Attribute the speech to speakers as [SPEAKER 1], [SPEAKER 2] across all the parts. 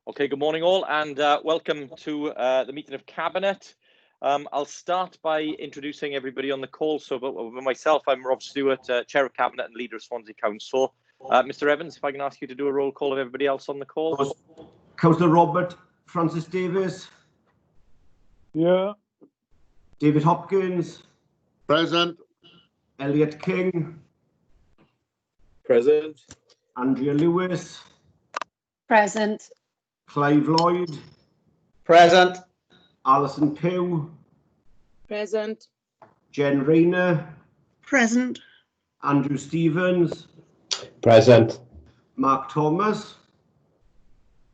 [SPEAKER 1] Okay, good morning all, and welcome to the meeting of Cabinet. I'll start by introducing everybody on the call. So, myself, I'm Rob Stewart, Chair of Cabinet and Leader of Swansea Council. Mr. Evans, if I can ask you to do a roll call of everybody else on the call.
[SPEAKER 2] Councillor Robert Francis Davis.
[SPEAKER 3] Yeah.
[SPEAKER 2] David Hopkins.
[SPEAKER 4] Present.
[SPEAKER 2] Elliot King.
[SPEAKER 4] Present.
[SPEAKER 2] Andrea Lewis.
[SPEAKER 5] Present.
[SPEAKER 2] Clive Lloyd.
[SPEAKER 4] Present.
[SPEAKER 2] Alison Pugh.
[SPEAKER 5] Present.
[SPEAKER 2] Jen Rayner.
[SPEAKER 5] Present.
[SPEAKER 2] Andrew Stevens.
[SPEAKER 4] Present.
[SPEAKER 2] Mark Thomas.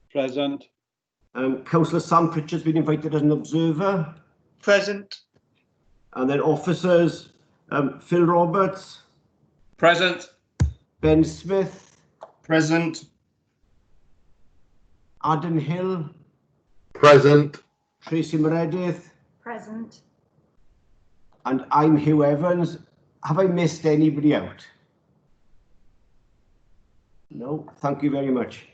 [SPEAKER 3] Present.
[SPEAKER 2] Councillor Sam Pritchard's been invited as an observer.
[SPEAKER 4] Present.
[SPEAKER 2] And then officers, Phil Roberts.
[SPEAKER 4] Present.
[SPEAKER 2] Ben Smith.
[SPEAKER 4] Present.
[SPEAKER 2] Adam Hill.
[SPEAKER 4] Present.
[SPEAKER 2] Tracy Meredith.
[SPEAKER 5] Present.
[SPEAKER 2] And I'm Hugh Evans. Have I missed anybody out? No, thank you very much.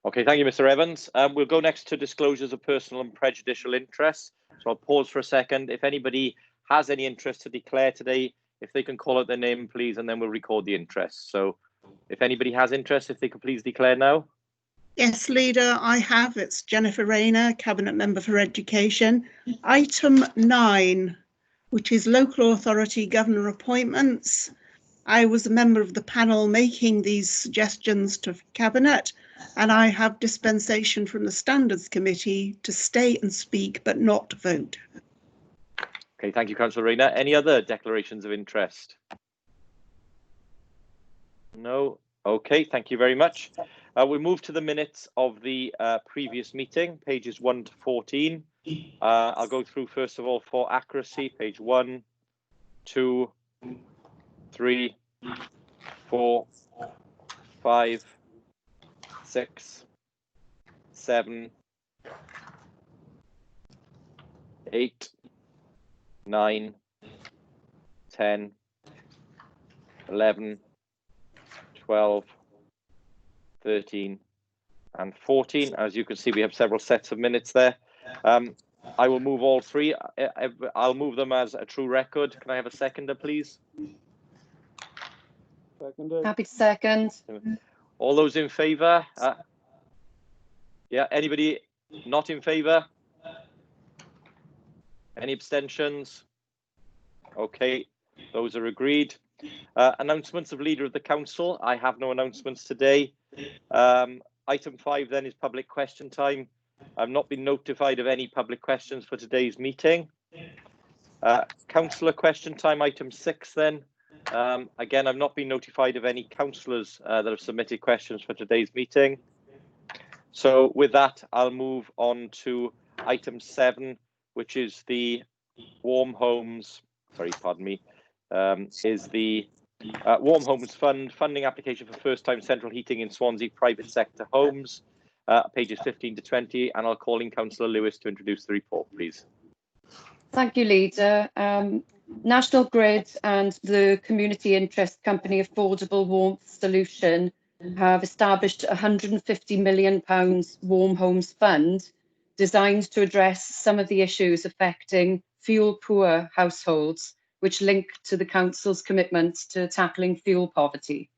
[SPEAKER 1] Okay, thank you, Mr. Evans. We'll go next to disclosures of personal and prejudicial interests. So I'll pause for a second. If anybody has any interest to declare today, if they can call out their name, please, and then we'll record the interest. So if anybody has interest, if they could please declare now.
[SPEAKER 6] Yes, Leader, I have. It's Jennifer Rayner, Cabinet Member for Education. Item 9, which is local authority governor appointments. I was a member of the panel making these suggestions to Cabinet, and I have dispensation from the Standards Committee to stay and speak, but not vote.
[SPEAKER 1] Okay, thank you, Councillor Rayner. Any other declarations of interest? No? Okay, thank you very much. We move to the minutes of the previous meeting, pages 1 to 14. I'll go through first of all for accuracy, page 1, 2, 3, 4, 5, 6, 7, 8, 9, 10, 11, 12, 13 and 14. As you can see, we have several sets of minutes there. I will move all three. I'll move them as a true record. Can I have a seconder, please?
[SPEAKER 3] Seconded.
[SPEAKER 5] Happy to second.
[SPEAKER 1] All those in favour? Yeah, anybody not in favour? Any abstentions? Okay, those are agreed. Announcements of Leader of the Council. I have no announcements today. Item 5 then is public question time. I've not been notified of any public questions for today's meeting. Councillor question time, item 6 then. Again, I've not been notified of any councillors that have submitted questions for today's meeting. So with that, I'll move on to item 7, which is the Warm Homes, is the Warm Homes Fund funding application for first-time central heating in Swansea private sector homes, pages 15 to 20, and I'll call in Councillor Lewis to introduce the report, please.
[SPEAKER 5] Thank you, Leader. National Grid and the community interest company Affordable Warmth Solution have established a £150 million Warm Homes Fund designed to address some of the issues affecting fuel-poor households, which link to the Council's commitment to tackling fuel poverty.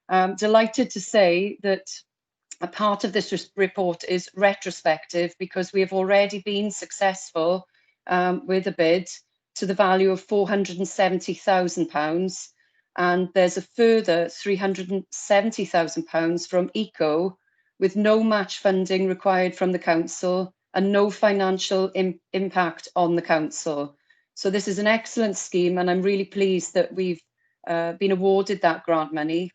[SPEAKER 5] I'm delighted to say that a part of this report is retrospective because we have already been successful with a bid to the value of £470,000, and there's a further £370,000 from ECO with no match funding required from the Council and no financial impact on the Council. So this is an excellent scheme, and I'm really pleased that we've been awarded that grant money.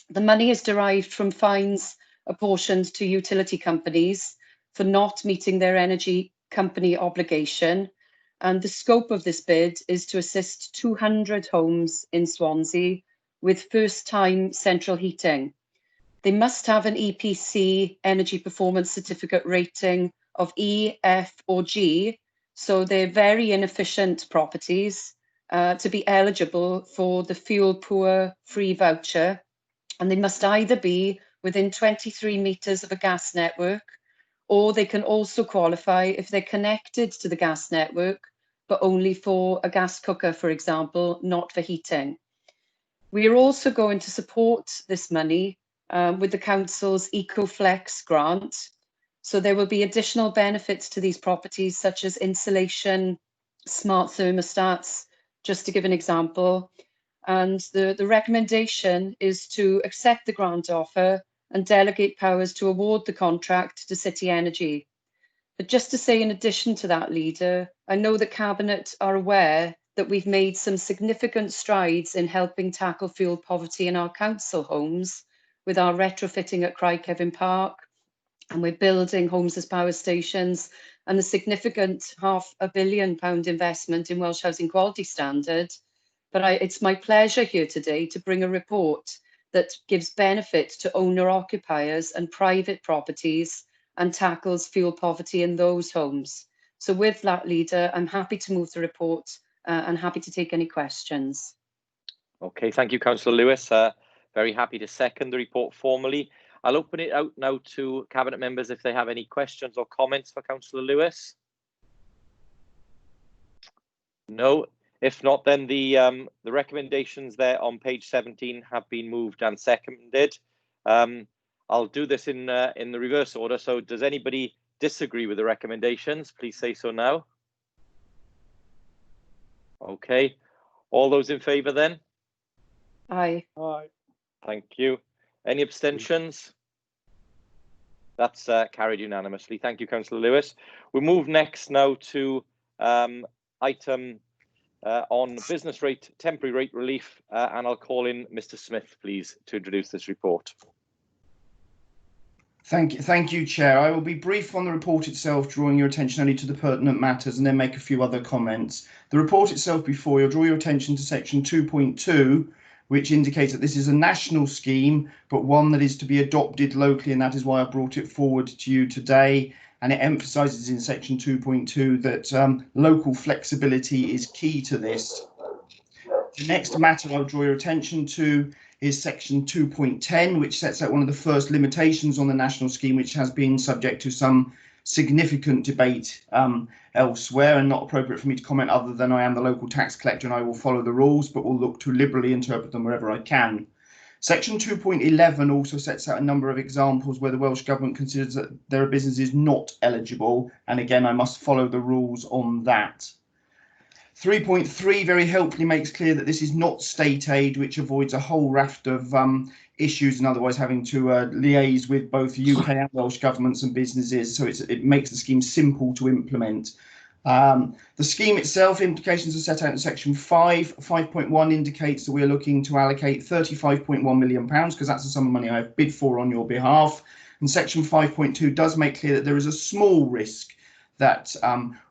[SPEAKER 5] The money is derived from fines apportioned to utility companies for not meeting their energy company obligation. And the scope of this bid is to assist 200 homes in Swansea with first-time central heating. They must have an EPC Energy Performance Certificate rating of E, F or G, so they're very inefficient properties to be eligible for the fuel poor free voucher, and they must either be within 23 metres of a gas network, or they can also qualify if they're connected to the gas network, but only for a gas cooker, for example, not for heating. We are also going to support this money with the Council's EcoFlex grant. So there will be additional benefits to these properties, such as insulation, smart thermostats, just to give an example. And the recommendation is to accept the grant offer and delegate powers to award the contract to City Energy. But just to say, in addition to that, Leader, I know that Cabinet are aware that we've made some significant strides in helping tackle fuel poverty in our council homes with our retrofitting at Craigkevin Park, and we're building homes as power stations, and the significant £500 million investment in Welsh Housing Quality Standard. But it's my pleasure here today to bring a report that gives benefit to owner-occupiers and private properties and tackles fuel poverty in those homes. So with that, Leader, I'm happy to move the report and happy to take any questions.
[SPEAKER 1] Okay, thank you, Councillor Lewis. Very happy to second the report formally. I'll open it out now to Cabinet members if they have any questions or comments for Councillor Lewis. No. If not, then the recommendations there on page 17 have been moved and seconded. I'll do this in the reverse order. So does anybody disagree with the recommendations? Please say so now. Okay. All those in favour then?
[SPEAKER 5] Aye.
[SPEAKER 3] Aye.
[SPEAKER 1] Thank you. Any abstentions? That's carried unanimously. Thank you, Councillor Lewis. We'll move next now to item on business rate, temporary rate relief, and I'll call in Mr. Smith, please, to introduce this report.
[SPEAKER 7] Thank you, Chair. I will be brief on the report itself, drawing your attention only to the pertinent matters, and then make a few other comments. The report itself before you, I'll draw your attention to section 2.2, which indicates that this is a national scheme, but one that is to be adopted locally, and that is why I brought it forward to you today. And it emphasises in section 2.2 that local flexibility is key to this. The next matter I'll draw your attention to is section 2.10, which sets out one of the first limitations on the national scheme, which has been subject to some significant debate elsewhere, and not appropriate for me to comment other than I am the local tax collector and I will follow the rules, but will look to liberally interpret them wherever I can. Section 2.11 also sets out a number of examples where the Welsh Government considers that there are businesses not eligible, and again I must follow the rules on that. 3.3 very helpfully makes clear that this is not state aid, which avoids a whole raft of issues and otherwise having to liaise with both UK and Welsh governments and businesses, so it makes the scheme simple to implement. The scheme itself, implications are set out in section 5. 5.1 indicates that we are looking to allocate £35.1 million, because that's the sum of money I've bid for on your behalf. And section 5.2 does make clear that there is a small risk that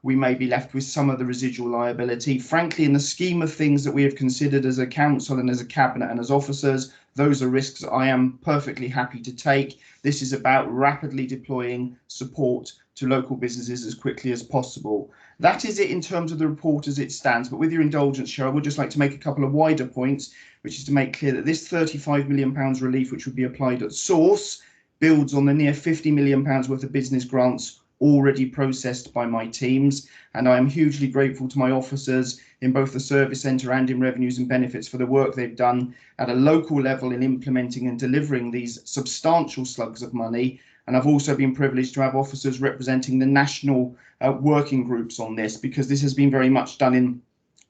[SPEAKER 7] we may be left with some of the residual liability. Frankly, in the scheme of things that we have considered as a council and as a cabinet and as officers, those are risks that I am perfectly happy to take. This is about rapidly deploying support to local businesses as quickly as possible. That is it in terms of the report as it stands, but with your indulgence, Chair, I would just like to make a couple of wider points, which is to make clear that this £35 million relief, which would be applied at source, builds on the near £50 million worth of business grants already processed by my teams, and I am hugely grateful to my officers in both the service centre and in revenues and benefits for the work they've done at a local level in implementing and delivering these substantial slugs of money. And I've also been privileged to have officers representing the national working groups on this, because this has been very much done in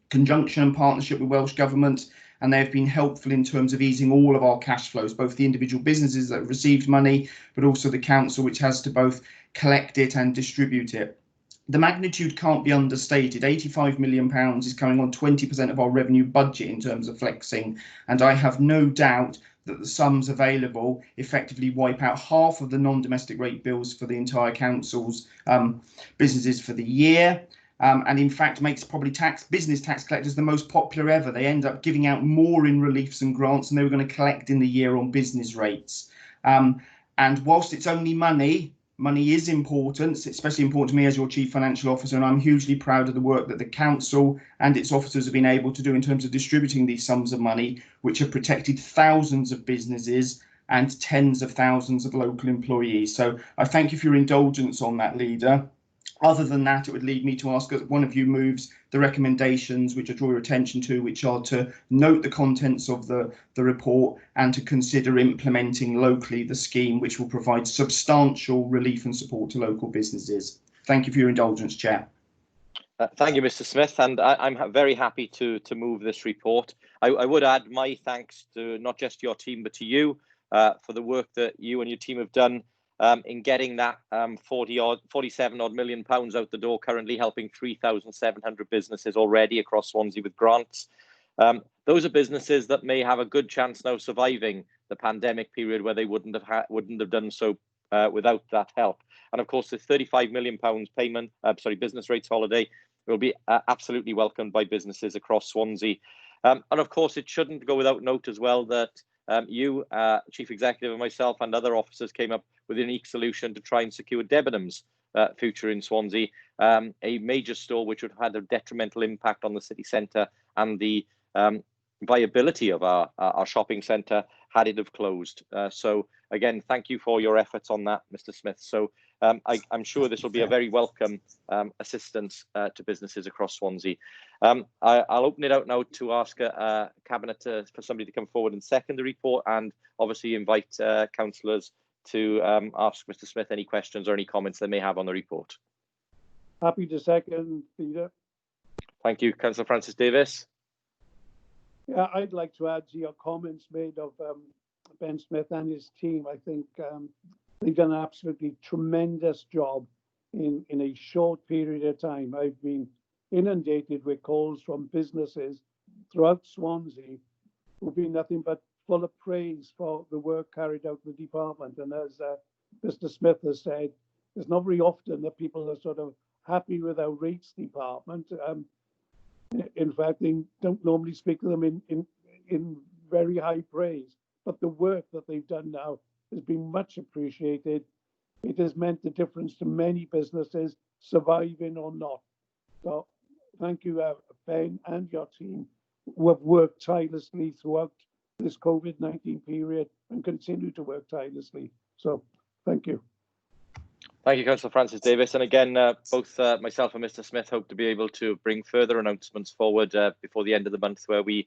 [SPEAKER 7] conjunction and partnership with Welsh Government, and they have been helpful in terms of easing all of our cash flows, both the individual businesses that have received money, but also the council, which has to both collect it and distribute it. The magnitude can't be understated. £85 million is coming on 20% of our revenue budget in terms of flexing, and I have no doubt that the sums available effectively wipe out half of the non-domestic rate bills for the entire council's businesses for the year, and in fact makes probably business tax collectors the most popular ever. They end up giving out more in reliefs and grants than they were going to collect in the year on business rates. And whilst it's only money is important. It's especially important to me as your Chief Financial Officer, and I'm hugely proud of the work that the Council and its officers have been able to do in terms of distributing these sums of money, which have protected thousands of businesses and tens of thousands of local employees. So I thank you for your indulgence on that, Leader. Other than that, it would lead me to ask that one of you moves the recommendations which I draw your attention to, which are to note the contents of the report and to consider implementing locally the scheme which will provide substantial relief and support to local businesses. Thank you for your indulgence, Chair.
[SPEAKER 1] Thank you, Mr. Smith, and I'm very happy to move this report. I would add my thanks to not just your team, but to you for the work that you and your team have done in getting that 47 odd million pounds out the door, currently helping 3,700 businesses already across Swansea with grants. Those are businesses that may have a good chance now surviving the pandemic period, where they wouldn't have done so without that help. And of course, the 35 million pounds payment, business rates holiday, will be absolutely welcomed by businesses across Swansea. And of course, it shouldn't go without note as well that you, Chief Executive, and myself and other officers came up with a unique solution to try and secure Debenham's future in Swansea, a major store which would have had a detrimental impact on the city centre and the viability of our shopping centre had it have closed. So again, thank you for your efforts on that, Mr. Smith. So I'm sure this will be a very welcome assistance to businesses across Swansea. I'll open it out now to ask Cabinet for somebody to come forward and second the report, and obviously invite councillors to ask Mr. Smith any questions or any comments they may have on the report.
[SPEAKER 3] Happy to second, Peter.
[SPEAKER 1] Thank you, Councillor Francis Davis.
[SPEAKER 3] Yeah, I'd like to add to your comments made of Ben Smith and his team. I think they've done an absolutely tremendous job in a short period of time. I've been inundated with calls from businesses throughout Swansea who've been nothing but full of praise for the work carried out in the department. And as Mr. Smith has said, it's not very often that people are sort of happy with our rates department. In fact, they don't normally speak to them in very high praise. But the work that they've done now has been much appreciated. It has meant the difference to many businesses, surviving or not. So thank you, Ben, and your team, who have worked tirelessly throughout this COVID-19 period and continue to work tirelessly. So thank you.
[SPEAKER 1] Thank you, Councillor Francis Davis. And again, both myself and Mr. Smith hope to be able to bring further announcements forward before the end of the month, where we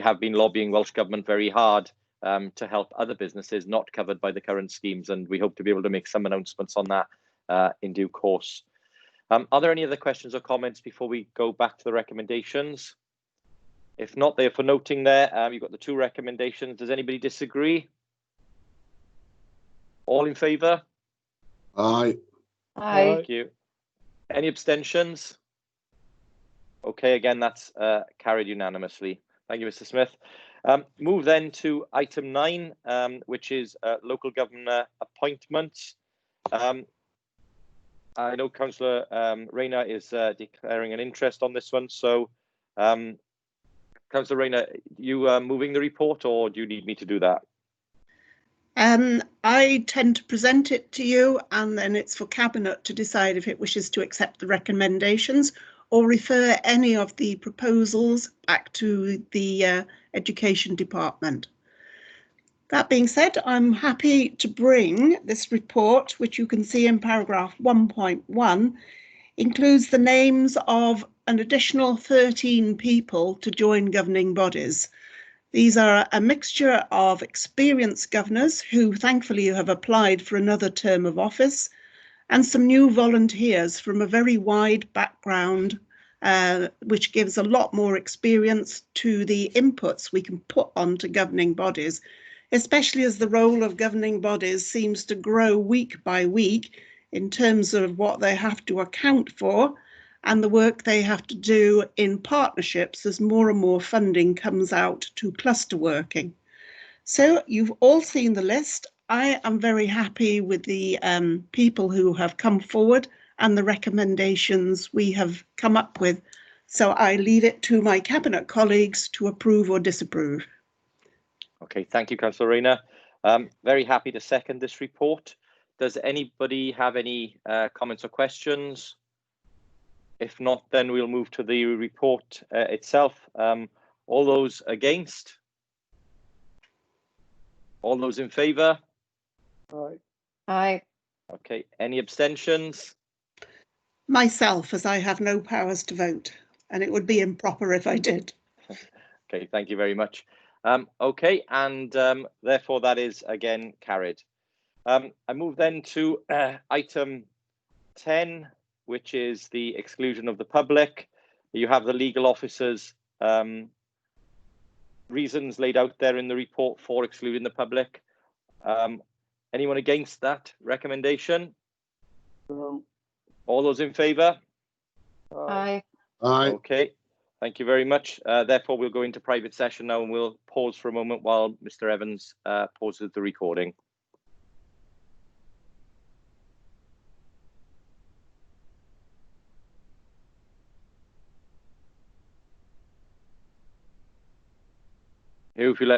[SPEAKER 1] have been lobbying Welsh Government very hard to help other businesses not covered by the current schemes. And we hope to be able to make some announcements on that in due course. Are there any other questions or comments before we go back to the recommendations? If not, they're for noting there. You've got the two recommendations. Does anybody disagree? All in favour?
[SPEAKER 4] Aye.
[SPEAKER 5] Aye.
[SPEAKER 1] Thank you. Any abstentions? Okay, again, that's carried unanimously. Thank you, Mr. Smith. Move then to item 9, which is local government appointments. I know Councillor Rayner is declaring an interest on this one. So, Councillor Rayner, you moving the report, or do you need me to do that?
[SPEAKER 6] I tend to present it to you, and then it's for Cabinet to decide if it wishes to accept the recommendations or refer any of the proposals back to the Education Department. That being said, I'm happy to bring this report, which you can see in paragraph 1.1, includes the names of an additional 13 people to join governing bodies. These are a mixture of experienced governors who thankfully have applied for another term of office, and some new volunteers from a very wide background, which gives a lot more experience to the inputs we can put onto governing bodies, especially as the role of governing bodies seems to grow week by week in terms of what they have to account for and the work they have to do in partnerships as more and more funding comes out to cluster working. So you've all seen the list. I am very happy with the people who have come forward and the recommendations we have come up with. So I leave it to my Cabinet colleagues to approve or disapprove.
[SPEAKER 1] Okay, thank you, Councillor Rayner. Very happy to second this report. Does anybody have any comments or questions? If not, then we'll move to the report itself. All those against? All those in favour?
[SPEAKER 3] Aye.
[SPEAKER 5] Aye.
[SPEAKER 1] Okay, any abstentions?
[SPEAKER 6] Myself, as I have no powers to vote, and it would be improper if I did.
[SPEAKER 1] Okay, thank you very much. Okay, and therefore that is again carried. I move then to item 10, which is the exclusion of the public. You have the legal officer's reasons laid out there in the report for excluding the public. Anyone against that recommendation?
[SPEAKER 3] No.
[SPEAKER 1] All those in favour?
[SPEAKER 5] Aye.
[SPEAKER 4] Aye.
[SPEAKER 1] Okay, thank you very much. Therefore, we'll go into private session now and we'll pause for a moment while Mr. Evans pauses the recording. If you let me